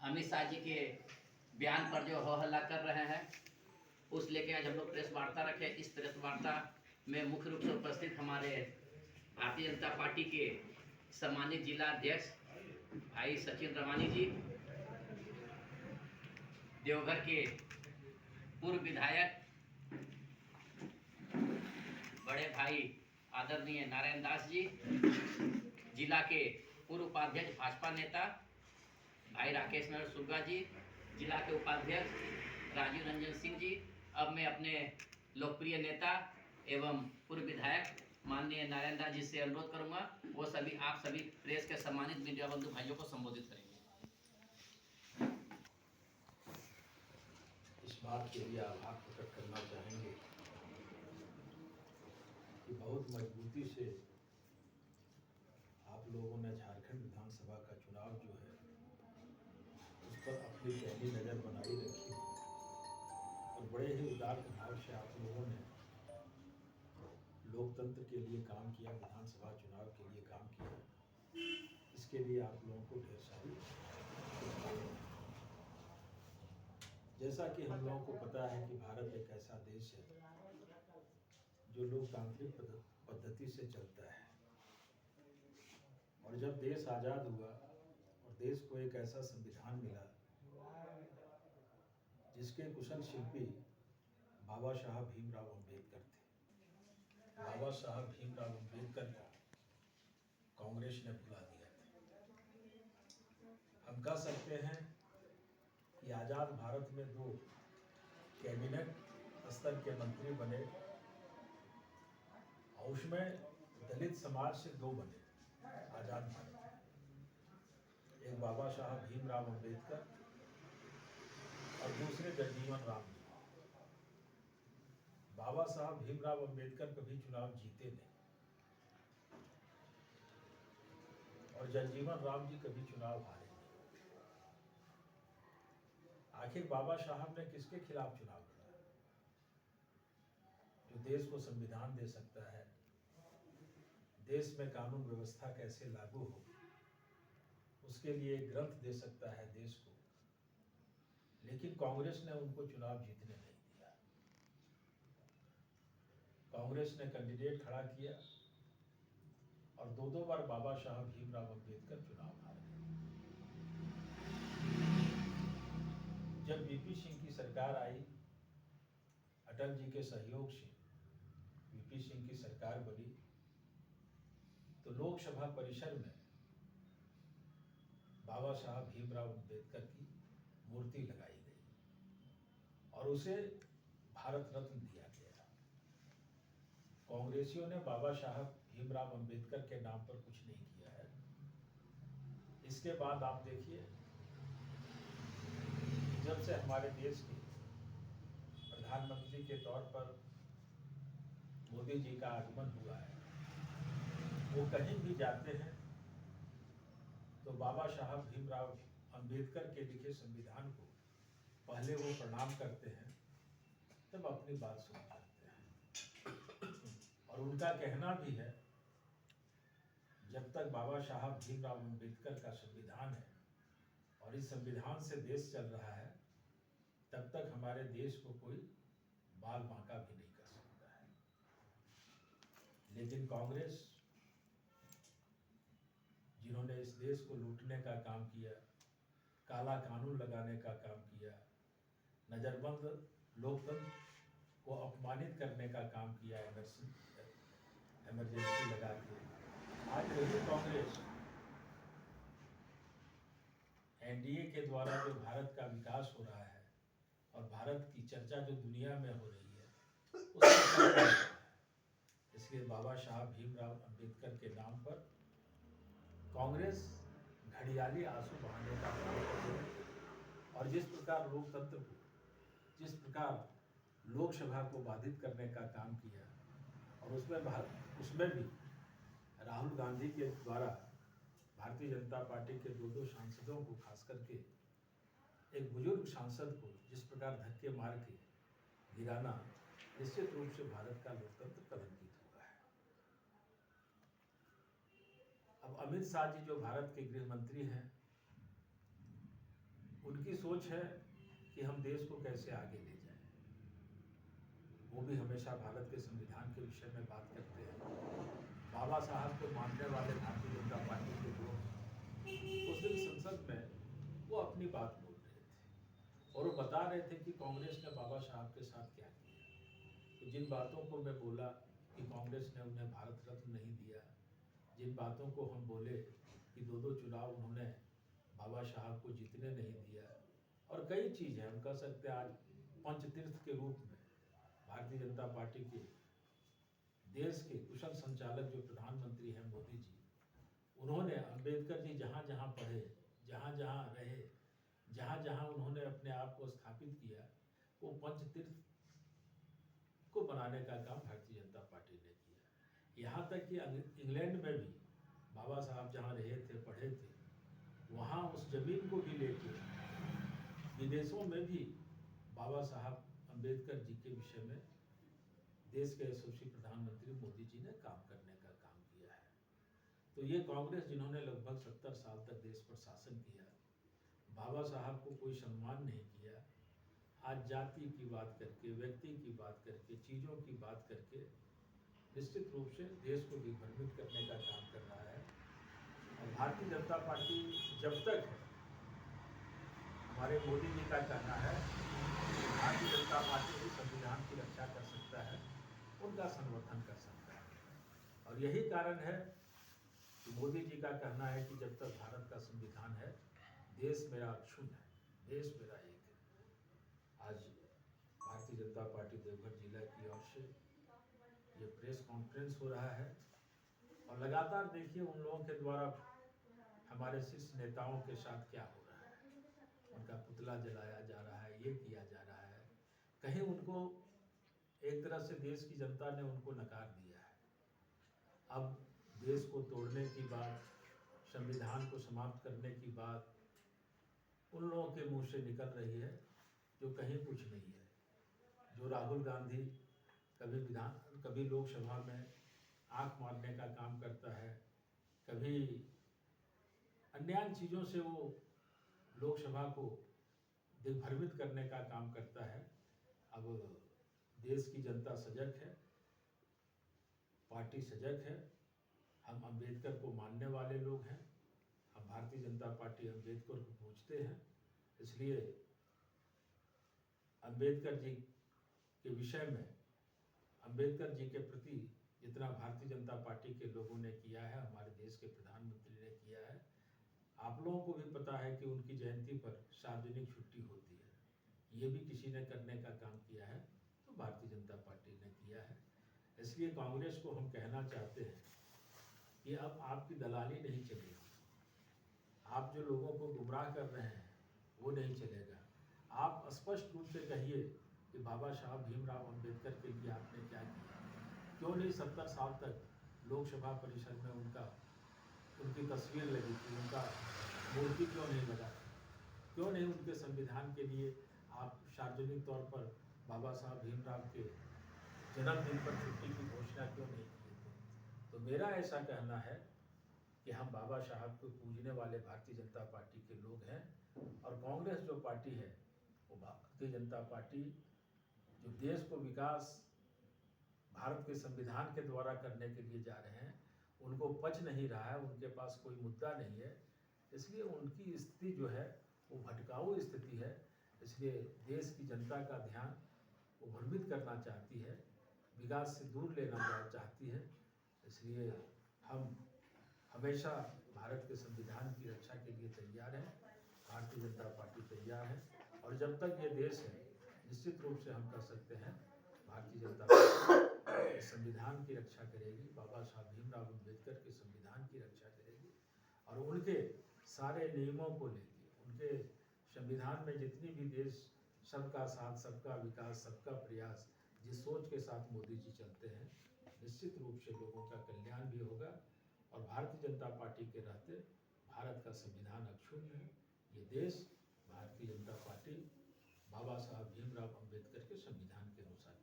अमित शाह जी के बयान पर जो हो हल्ला कर रहे हैं, उस लेके आज हम लोग प्रेस वार्ता रखे। इस प्रेस वार्ता में मुख्य रूप से उपस्थित हमारे भारतीय जनता पार्टी के सम्मानित जिला अध्यक्ष भाई सचिन रवानी जी, देवघर के पूर्व विधायक बड़े भाई आदरणीय नारायण दास जी, जिला के पूर्व उपाध्यक्ष भाजपा नेता भाई राकेश नगर सुरगा जी, जिला के उपाध्यक्ष राजीव रंजन सिंह जी। अब मैं अपने लोकप्रिय नेता एवं पूर्व विधायक माननीय नारायण दास जी से अनुरोध करूंगा, वो सभी आप सभी प्रेस के सम्मानित मीडिया बंधु भाइयों को संबोधित करेंगे। इस बात के लिए आभार प्रकट करना चाहेंगे कि बहुत मजबूती से आप लोगों ने झारखंड विधानसभा का चुनाव जो है उस पर अपनी पहली नज़र बनाई रखी और बड़े ही उदार भाव से आप लोगों ने लोकतंत्र के लिए काम किया, विधानसभा चुनाव के लिए काम किया। इसके लिए आप लोगों को ढेर सारी शुभकामनाएं। जैसा कि हम लोगों को पता है कि भारत एक ऐसा देश है जो लोकतांत्रिक पद्धति से चलता है, और जब देश आज़ाद हुआ और देश को एक ऐसा संविधान मिला जिसके कुशल शिल्पी बाबा साहब भीमराव अम्बेडकर थे। बाबा साहब भीमराव अम्बेडकर को कांग्रेस ने भुला दिया था। हम कह सकते हैं कि आज़ाद भारत में 2 कैबिनेट स्तर के मंत्री बने और उसमें दलित समाज से 2 बने आज़ाद भारत में। एक बाबा साहब भीमराव अम्बेडकर और दूसरे जगजीवन राम जी। बाबा साहब भीमराव अम्बेडकर कभी चुनाव जीते नहीं और जगजीवन राम जी कभी चुनाव हारे नहीं। आखिर बाबा साहब ने किसके खिलाफ चुनाव लड़ा? जो देश को संविधान दे सकता है, देश में कानून व्यवस्था कैसे लागू हो, उसके लिए एक ग्रंथ दे सकता है देश को। लेकिन कांग्रेस ने उनको चुनाव जीतने नहीं दिया। कांग्रेस ने कैंडिडेट खड़ा किया और 2 बार बाबा साहब भीमराव अम्बेडकर चुनाव हारे। जब वीपी सिंह की सरकार आई, अटल जी के सहयोग से वीपी सिंह की सरकार बनी, तो लोकसभा परिसर में बाबा साहब भीमराव अम्बेडकर की मूर्ति लगाई गई और उसे भारत रत्न दिया गया। कांग्रेसियों ने बाबा साहब भीमराव अम्बेडकर के नाम पर कुछ नहीं किया है। इसके बाद आप देखिए, जब से हमारे देश के प्रधानमंत्री के तौर पर मोदी जी का आगमन हुआ है, वो कहीं भी जाते हैं तो बाबा साहब भीमराव अम्बेडकर के लिखे संविधान को पहले वो प्रणाम करते हैं, तब अपनी बात शुरू करते हैं। और उनका कहना भी है, जब तक बाबा साहब भीमराव अम्बेडकर का संविधान है और इस संविधान से देश चल रहा है, तब तक हमारे देश को कोई बाल बांका भी नहीं कर सकता है। लेकिन कांग्रेस, जिन्होंने इस देश को लूटने का काम किया, काला कानून लगाने का काम किया, नजरबंद लोकतंत्र को अपमानित करने का काम किया, इमरजेंसी लगा के, आज वही कांग्रेस एनडीए के द्वारा जो भारत का विकास हो रहा है और भारत की चर्चा जो दुनिया में हो रही है, उसका इसलिए बाबा साहब भीमराव अम्बेडकर के नाम पर कांग्रेस घड़ियाली आंसू बहाने का काम कर रही है। और जिस प्रकार लोकतंत्र को, जिस प्रकार लोकसभा को बाधित करने का काम किया, और उसमें भी राहुल गांधी के द्वारा भारतीय जनता पार्टी के 2 सांसदों को, खास करके एक बुजुर्ग सांसद को जिस प्रकार धक्के मार के गिराना, निश्चित रूप से भारत का लोकतंत्र कलंकित हुआ है। अब अमित शाह जी जो भारत के गृह मंत्री हैं, उनकी सोच है कि हम देश को कैसे आगे ले जाएं। वो भी हमेशा भारत के संविधान के विषय में बात करते हैं। बाबा साहब को मानने वाले भारतीय जनता पार्टी के लोग उस दिन संसद में वो अपनी बात बोल रहे थे और वो बता रहे थे कि कांग्रेस ने बाबा साहब के साथ क्या किया। तो जिन बातों को मैं बोला कि कांग्रेस ने उन्हें भारत रत्न नहीं दिया, जिन बातों को हम बोले कि दो चुनाव उन्होंने बाबा साहब को जीतने नहीं दिया, और कई चीज़ है हम कह सकते हैं। आज पंचतीर्थ के रूप में भारतीय जनता पार्टी के देश के कुशल संचालक जो प्रधानमंत्री हैं मोदी जी, उन्होंने अंबेडकर जी जहाँ जहाँ पढ़े, जहाँ जहाँ रहे, जहाँ जहाँ उन्होंने अपने आप को स्थापित किया, वो पंचतीर्थ को बनाने का काम भारतीय जनता पार्टी ने किया। यहाँ तक कि इंग्लैंड में भी बाबा साहब जहाँ रहे थे, पढ़े थे, वहाँ उस जमीन को भी लेके विदेशों में भी बाबा साहब अम्बेडकर जी के विषय में देश के यशस्वी प्रधानमंत्री मोदी जी ने काम करने का काम किया है। तो ये कांग्रेस जिन्होंने लगभग 70 साल तक देश पर शासन किया, बाबा साहब को कोई सम्मान नहीं किया, आज जाति की बात करके, व्यक्ति की बात करके, चीज़ों की बात करके निश्चित रूप से देश को दिग्भ्रमित करने का काम कर रहा है। और भारतीय जनता पार्टी जब तक है, हमारे मोदी जी का कहना है कि भारतीय जनता पार्टी भी संविधान की रक्षा कर सकता है, उनका संवर्धन कर सकता है। और यही कारण है कि मोदी जी का कहना है कि जब तक भारत का संविधान है, देश मेरा अक्षुण्ण है, देश मेरा एक है। आज भारतीय जनता पार्टी देवघर जिला की ओर से ये प्रेस कॉन्फ्रेंस हो रहा है, और लगातार देखिए उन लोगों के द्वारा हमारे शीर्ष नेताओं के साथ क्या हो रहा है। उनका पुतला जलाया जा रहा है, ये किया जा रहा है। कहीं उनको एक तरह से देश की जनता ने उनको नकार दिया है। अब देश को तोड़ने की बात, संविधान को समाप्त करने की बात उन लोगों के मुंह से निकल रही है जो कहीं कुछ नहीं है। जो राहुल गांधी कभी लोकसभा में आंख मारने का काम करता है, कभी अन्य चीज़ों से वो लोकसभा को दिग्भ्रमित करने का काम करता है। अब देश की जनता सजग है, पार्टी सजग है। हम अंबेडकर को मानने वाले लोग हैं, हम भारतीय जनता पार्टी अंबेडकर को पूजते हैं, इसलिए अंबेडकर जी के विषय में, अंबेडकर जी के प्रति जितना भारतीय जनता पार्टी के लोगों ने किया है, हमारे देश के प्रधानमंत्री ने किया है, आप लोगों को भी पता है कि उनकी जयंती पर सार्वजनिक छुट्टी होती है, ये भी किसी ने करने का काम किया है तो भारतीय जनता पार्टी ने किया है। इसलिए कांग्रेस को हम कहना चाहते हैं कि अब आपकी दलाली नहीं चलेगी, आप जो लोगों को गुमराह कर रहे हैं वो नहीं चलेगा। आप स्पष्ट रूप से कहिए कि बाबा साहब भीमराव अंबेडकर के लिए आपने क्या किया। क्यों नहीं 70 साल तक लोकसभा परिसर में उनकी तस्वीर लगी थी, उनका मूर्ति क्यों नहीं लगा था, क्यों नहीं उनके संविधान के लिए आप सार्वजनिक तौर पर बाबा साहब भीमराव के जन्मदिन पर छुट्टी की घोषणा क्यों नहीं की थे। तो मेरा ऐसा कहना है कि हम बाबा साहब को पूजने वाले भारतीय जनता पार्टी के लोग हैं, और कांग्रेस जो पार्टी है वो भारतीय जनता पार्टी जो देश को विकास भारत के संविधान के द्वारा करने के लिए जा रहे हैं, उनको पच नहीं रहा है, उनके पास कोई मुद्दा नहीं है, इसलिए उनकी स्थिति जो है वो भटकाऊ स्थिति है। इसलिए देश की जनता का ध्यान वो भ्रमित करना चाहती है, विकास से दूर लेना चाहती है। इसलिए हम हमेशा भारत के संविधान की रक्षा के लिए तैयार हैं, भारतीय जनता पार्टी तैयार है, और जब तक ये देश है निश्चित रूप से हम कह सकते हैं भारतीय जनता पार्टी संविधान की रक्षा करेगी, बाबा साहब भीमराव अम्बेडकर के संविधान की रक्षा करेगी, और उनके सारे नियमों को लेके, उनके संविधान में जितनी भी देश सबका साथ, सबका विकास, सबका प्रयास, जिस सोच के साथ मोदी जी चलते हैं, निश्चित रूप से लोगों का कल्याण भी होगा, और भारतीय जनता पार्टी के रहते भारत का संविधान अक्षुण्ण है। ये देश भारतीय जनता पार्टी बाबा साहब भीमराव अम्बेडकर के संविधान के अनुसार